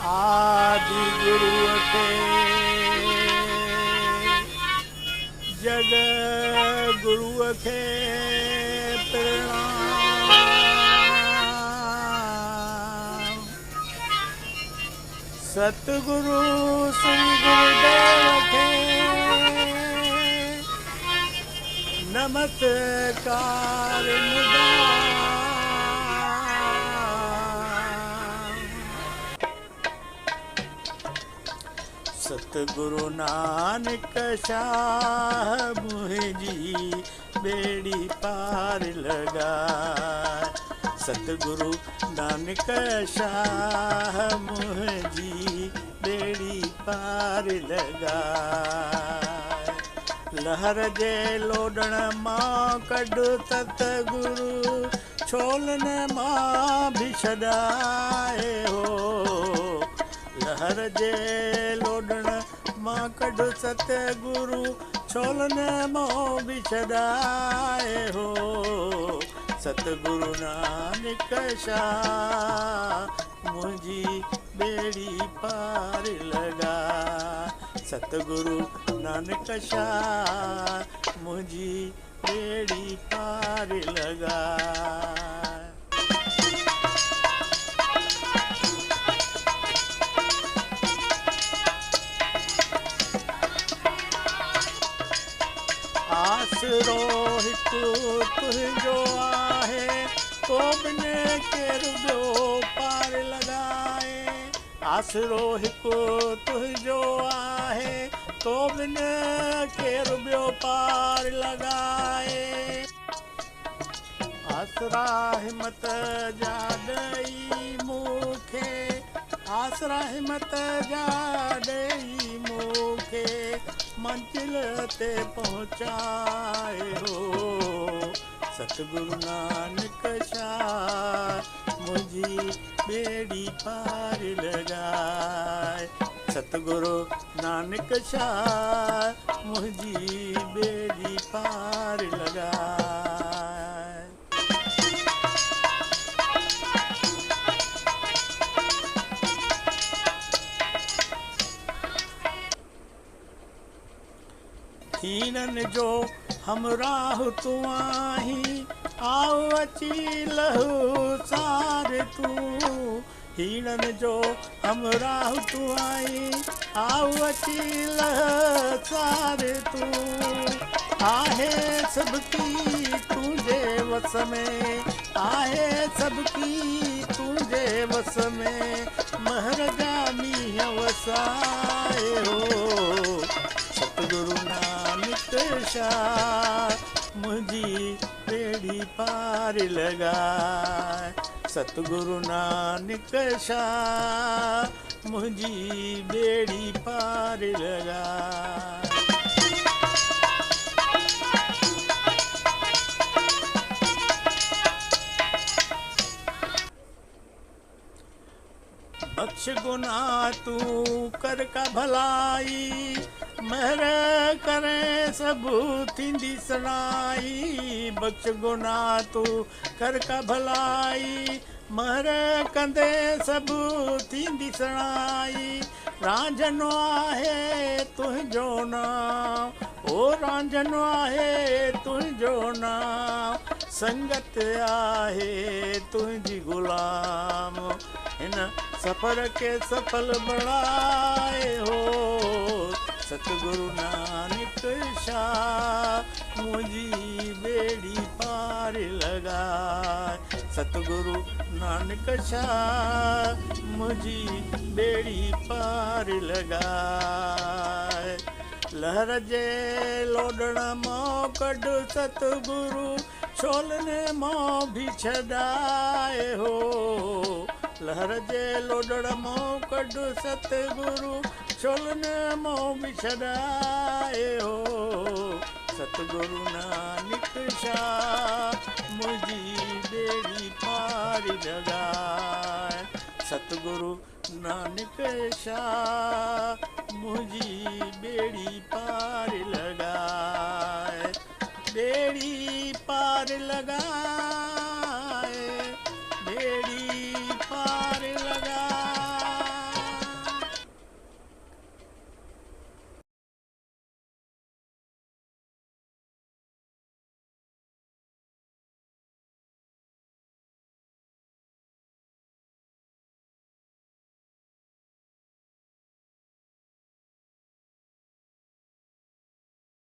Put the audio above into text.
आदि गुरु खे जग गुरु खे प्रणाम। सतगुरु श्री गुरुदेव खे नमस्कार सतगुरु नानक शाह मुझी बेड़ी पार लगा। सतगुरु नानक शाह मुझी बेड़ी पार लगा। लहर जे लोडण मां कढ सतगुरु छोलन मां भी छॾाए हो। लहर जे लोडण मां कढ सतगुरु छोलन मां भी छॾाए हो। सतगुरु नानक शाह मुझी बेड़ी पार लगा। सतगुरु नानक शाह मुझी बेड़ी पार लगा। आसरो हिकु तुंहिंजो आहे तो बिन केरु ॿियो पार लॻाए। आसरो हिकु तुंहिंजो आहे तो बिन केरु ॿियो पार लॻाए। आसरा हिमत जा ॾेई मूंखे आसरा हिमत जा ॾेई मूंखे मंजिल ते पहुचाए हो। सतगुरु नानक शाह मुझी बेड़ी पार लगाए। सतगुरु नानक शाह मुझी बेड़ी पार लगाए। हीनन जो हमराह तू आही आओ अची लहू सार तू। हीनन जो हमराह तू आई आओ अची लह सार तू। आहे सबकी तुझे वस में आहे सबकी तुझे वस में महरगामी वसाए हो। सतगुरु नानक शाह मुझी बेड़ी पार लगा। सतगुरु नानक शाह मुझी बेड़ी पार लगा। बख्श गुनाह तू कर का भलाई महर करे सब थींदी सनाई। बख्श गुनाह तू कर का भलाई महर कंदे सब थींदी सनाई। रांझनो आहे तुंहिंजो नाम ओ रांझनो आहे तुंहिंजो नाम। संगत आहे तुंहिंजी गुलाम हिन सफ़र के सफल बणाए हो। सतगुरु नानक शाह मुझी बेड़ी पार लगाए। सतगुरु नानक शाह मुझी बेड़ी पार लगाए। लहर जे लोडण मां कढ सतगुरु छोलन मां भी छॾाए हो। लहर जे लोडण मां कढ सतगुरु छोलन मां भी छॾाए हो। सतगुरु नानक शाह मुझी बेड़ी पार लगाए। सतगुरु नानक शाह मुझी बेड़ी पार लगाए। बेड़ी पार लगाए बेड़ी